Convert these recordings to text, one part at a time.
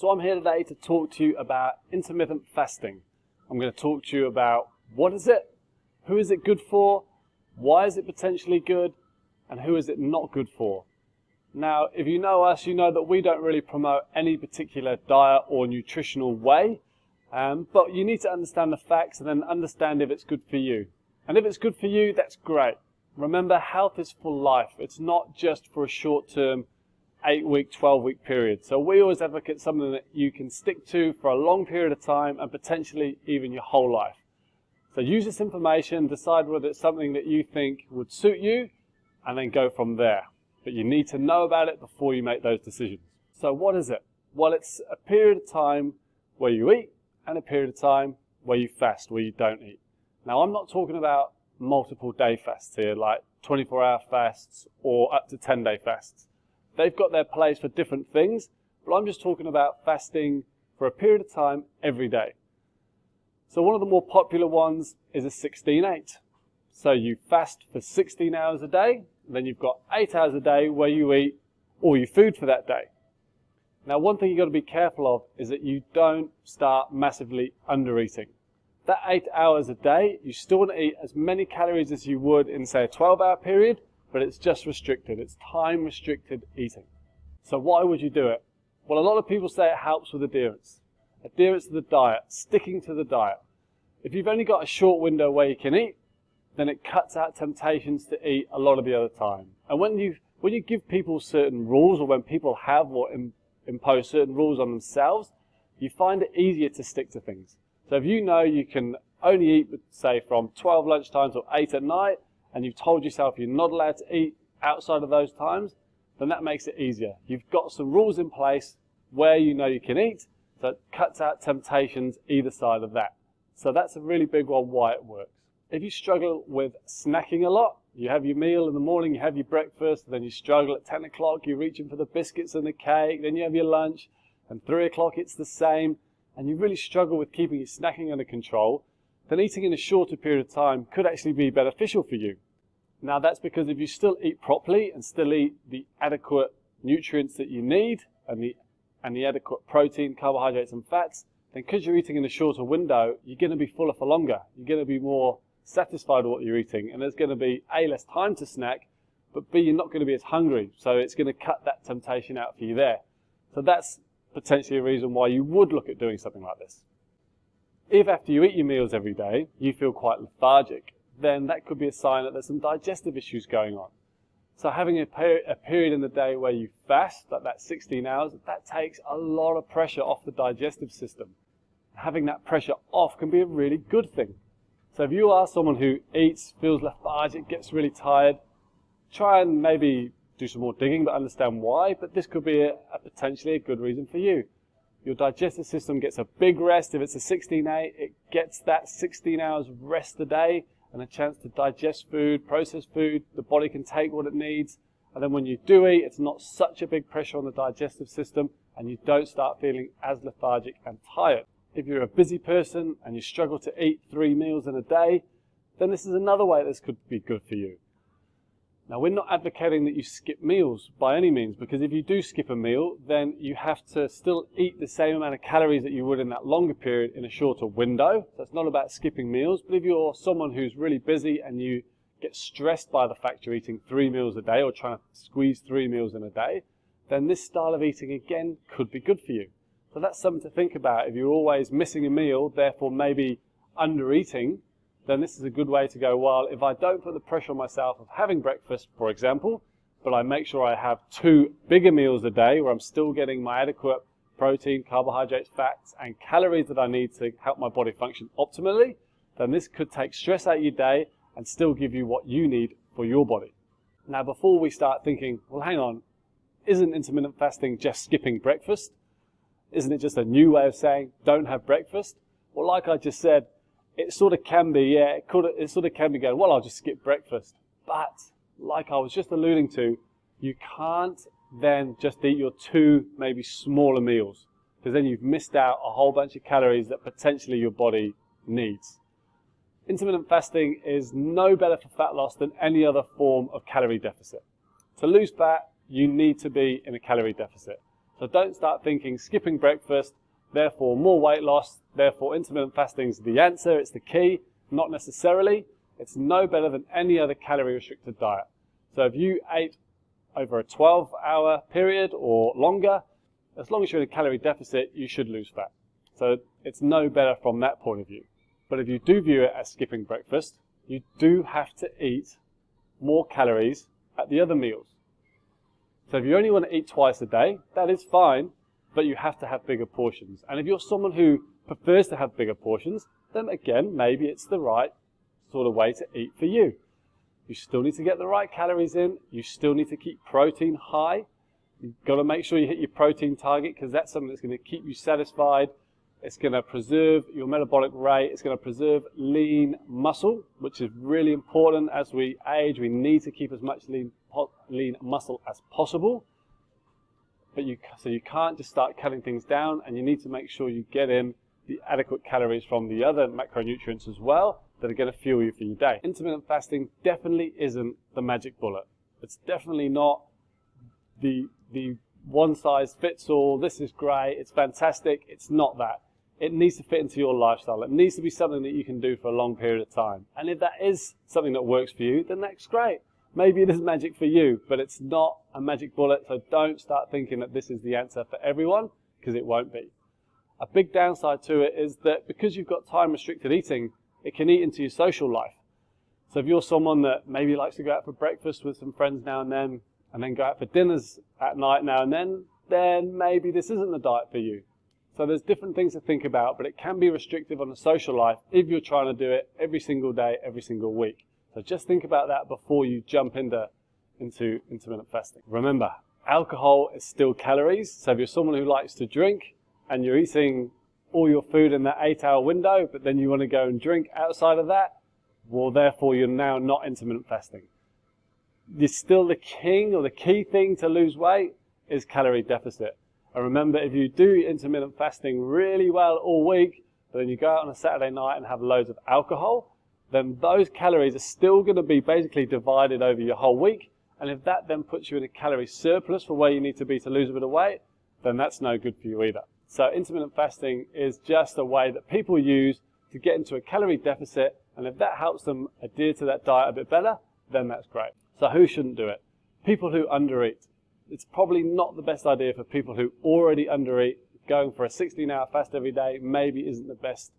So I'm here today to talk to you about intermittent fasting. I'm going to talk to you about what is it, who is it good for, why is it potentially good, and who is it not good for. Now, if you know us, you know that we don't really promote any particular diet or nutritional way, but you need to understand the facts and then understand if it's good for you. And if it's good for you, that's great. Remember, health is for life. It's not just for a short-term 8-week, 12-week period. So we always advocate something that you can stick to for a long period of time and potentially even your whole life. So use this information, decide whether it's something that you think would suit you, and then go from there. But you need to know about it before you make those decisions. So what is it? Well, it's a period of time where you eat and a period of time where you fast, where you don't eat. Now, I'm not talking about multiple day fasts here, like 24-hour fasts or up to 10-day fasts. They've got their place for different things, but I'm just talking about fasting for a period of time every day. So one of the more popular ones is a 16-8. So you fast for 16 hours a day, then you've got 8 hours a day where you eat all your food for that day. Now, one thing you've got to be careful of is that you don't start massively under-eating. That 8 hours a day, you still want to eat as many calories as you would in, say, a 12-hour period, but it's just restricted. It's time-restricted eating. So why would you do it? Well, a lot of people say it helps with adherence. Adherence to the diet, sticking to the diet. If you've only got a short window where you can eat, then it cuts out temptations to eat a lot of the other time. And when you give people certain rules, or when people have or impose certain rules on themselves, you find it easier to stick to things. So if you know you can only eat, say, from 12 lunchtimes or 8 at night, and you've told yourself you're not allowed to eat outside of those times, then that makes it easier. You've got some rules in place where you know you can eat, so it cuts out temptations either side of that. So that's a really big one why it works. If you struggle with snacking a lot, you have your meal in the morning, you have your breakfast, then you struggle at 10 o'clock, you're reaching for the biscuits and the cake, then you have your lunch, and 3 o'clock it's the same, and you really struggle with keeping your snacking under control, then eating in a shorter period of time could actually be beneficial for you. Now, that's because if you still eat properly and still eat the adequate nutrients that you need and the adequate protein, carbohydrates and fats, then because you're eating in a shorter window, you're going to be fuller for longer. You're going to be more satisfied with what you're eating, and there's going to be A, less time to snack, but B, you're not going to be as hungry, so it's going to cut that temptation out for you there. So that's potentially a reason why you would look at doing something like this. If after you eat your meals every day, you feel quite lethargic, then that could be a sign that there's some digestive issues going on. So having a period in the day where you fast, like that 16 hours, that takes a lot of pressure off the digestive system. Having that pressure off can be a really good thing. So if you are someone who eats, feels lethargic, gets really tired, try and maybe do some more digging, but understand why. But this could be potentially a good reason for you. Your digestive system gets a big rest. If it's a 16-8, it gets that 16 hours rest a day and a chance to digest food, process food. The body can take what it needs. And then when you do eat, it's not such a big pressure on the digestive system, and you don't start feeling as lethargic and tired. If you're a busy person and you struggle to eat 3 meals in a day, then this is another way this could be good for you. Now, we're not advocating that you skip meals by any means, because if you do skip a meal, then you have to still eat the same amount of calories that you would in that longer period in a shorter window. So it's not about skipping meals, but if you're someone who's really busy and you get stressed by the fact you're eating 3 meals a day or trying to squeeze 3 meals in a day, then this style of eating again could be good for you. So that's something to think about. If you're always missing a meal, therefore maybe under-eating, then this is a good way to go, well, if I don't put the pressure on myself of having breakfast, for example, but I make sure I have 2 bigger meals a day where I'm still getting my adequate protein, carbohydrates, fats, and calories that I need to help my body function optimally, then this could take stress out of your day and still give you what you need for your body. Now, before we start thinking, well, hang on, isn't intermittent fasting just skipping breakfast? Isn't it just a new way of saying don't have breakfast? Well, like I just said, it sort of can be, yeah, it sort of can be going, well, I'll just skip breakfast. But, like I was just alluding to, you can't then just eat your 2 maybe smaller meals, because then you've missed out a whole bunch of calories that potentially your body needs. Intermittent fasting is no better for fat loss than any other form of calorie deficit. To lose fat, you need to be in a calorie deficit. So don't start thinking skipping breakfast, therefore more weight loss, therefore intermittent fasting is the answer, it's the key. Not necessarily. It's no better than any other calorie restricted diet. So if you ate over a 12-hour period or longer, as long as you're in a calorie deficit, you should lose fat. So it's no better from that point of view. But if you do view it as skipping breakfast, you do have to eat more calories at the other meals. So if you only want to eat twice a day, that is fine, but you have to have bigger portions. And if you're someone who prefers to have bigger portions, then again, maybe it's the right sort of way to eat for you. You still need to get the right calories in. You still need to keep protein high. You've got to make sure you hit your protein target, because that's something that's going to keep you satisfied. It's going to preserve your metabolic rate. It's going to preserve lean muscle, which is really important. As we age, we need to keep as much lean muscle as possible. But so you can't just start cutting things down, and you need to make sure you get in the adequate calories from the other macronutrients as well that are going to fuel you for your day. Intermittent fasting definitely isn't the magic bullet. It's definitely not the one size fits all. This is great, it's fantastic. It's not that. It needs to fit into your lifestyle. It needs to be something that you can do for a long period of time. And if that is something that works for you, then that's great. Maybe it is magic for you, but it's not a magic bullet. So don't start thinking that this is the answer for everyone, because it won't be. A big downside to it is that because you've got time restricted eating, it can eat into your social life. So if you're someone that maybe likes to go out for breakfast with some friends now and then go out for dinners at night now and then maybe this isn't the diet for you. So there's different things to think about, but it can be restrictive on the social life if you're trying to do it every single day, every single week. So just think about that before you jump into intermittent fasting. Remember, alcohol is still calories. So if you're someone who likes to drink and you're eating all your food in that 8-hour window, but then you want to go and drink outside of that, well, therefore you're now not intermittent fasting. You're still the king, or the key thing to lose weight is calorie deficit. And remember, if you do intermittent fasting really well all week, but then you go out on a Saturday night and have loads of alcohol, then those calories are still going to be basically divided over your whole week. And if that then puts you in a calorie surplus for where you need to be to lose a bit of weight, then that's no good for you either. So intermittent fasting is just a way that people use to get into a calorie deficit, and if that helps them adhere to that diet a bit better, then that's great. So who shouldn't do it? People who undereat. It's probably not the best idea for people who already undereat. Going for a 16-hour fast every day maybe isn't the best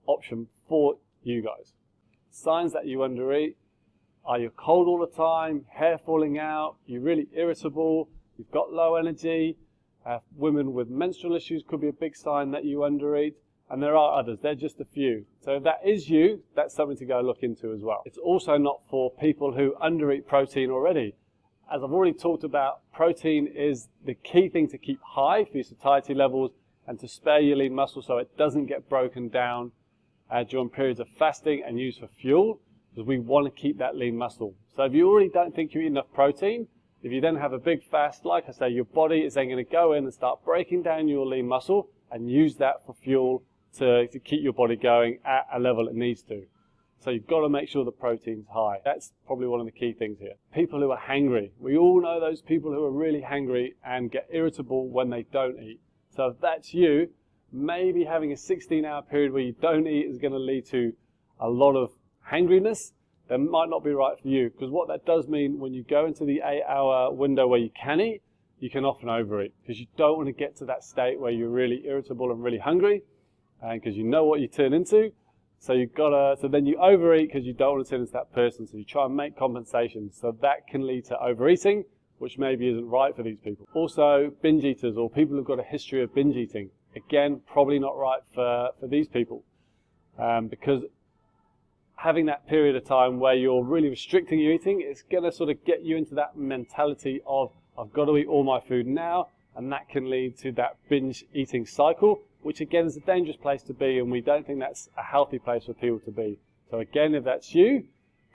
option for you guys. Signs that you undereat are you're cold all the time, hair falling out, you're really irritable, you've got low energy. Women with menstrual issues could be a big sign that you undereat, and there are others. They're just a few. So if that is you, that's something to go look into as well. It's also not for people who undereat protein already. As I've already talked about, protein is the key thing to keep high for your satiety levels and to spare your lean muscle so it doesn't get broken down during periods of fasting and used for fuel, because we want to keep that lean muscle. So if you already don't think you eat enough protein, if you then have a big fast, like I say, your body is then going to go in and start breaking down your lean muscle and use that for fuel to keep your body going at a level it needs to. So you've got to make sure the protein's high. That's probably one of the key things here. People who are hangry. We all know those people who are really hangry and get irritable when they don't eat. So if that's you, maybe having a 16-hour period where you don't eat is going to lead to a lot of hangriness. That might not be right for you, because what that does mean, when you go into the 8-hour window where you can eat, you can often overeat, because you don't want to get to that state where you're really irritable and really hungry, and because you know what you turn into. So then you overeat because you don't want to turn into that person. So you try and make compensation. So that can lead to overeating, which maybe isn't right for these people. Also, binge eaters, or people who've got a history of binge eating. Again, probably not right for these people, because having that period of time where you're really restricting your eating, it's going to sort of get you into that mentality of, I've got to eat all my food now, and that can lead to that binge eating cycle, which again is a dangerous place to be, and we don't think that's a healthy place for people to be. So again, if that's you,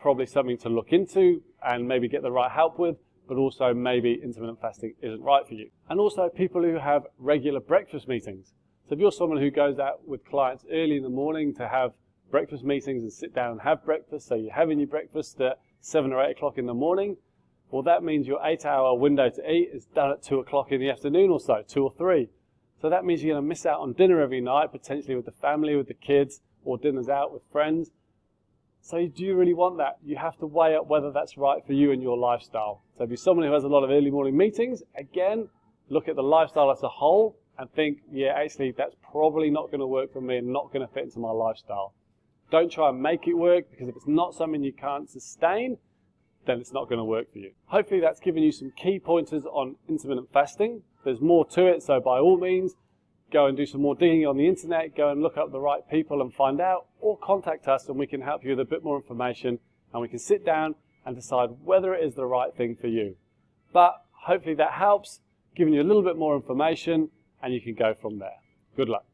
probably something to look into and maybe get the right help with, but also maybe intermittent fasting isn't right for you. And also people who have regular breakfast meetings. So if you're someone who goes out with clients early in the morning to have breakfast meetings and sit down and have breakfast, so you're having your breakfast at 7 or 8 o'clock in the morning, Well, that means your 8-hour window to eat is done at 2 o'clock in the afternoon or so, 2 or 3. So that means you're going to miss out on dinner every night, potentially with the family, with the kids, or dinners out with friends. So do you really want that? You have to weigh up whether that's right for you and your lifestyle. So if you're someone who has a lot of early morning meetings, again, look at the lifestyle as a whole and think, yeah, actually, that's probably not going to work for me and not going to fit into my lifestyle. Don't try and make it work, because if it's not something you can't sustain, then it's not going to work for you. Hopefully that's given you some key pointers on intermittent fasting. There's more to it, so by all means, go and do some more digging on the internet, go and look up the right people and find out, or contact us and we can help you with a bit more information and we can sit down and decide whether it is the right thing for you. But hopefully that helps, giving you a little bit more information, and you can go from there. Good luck.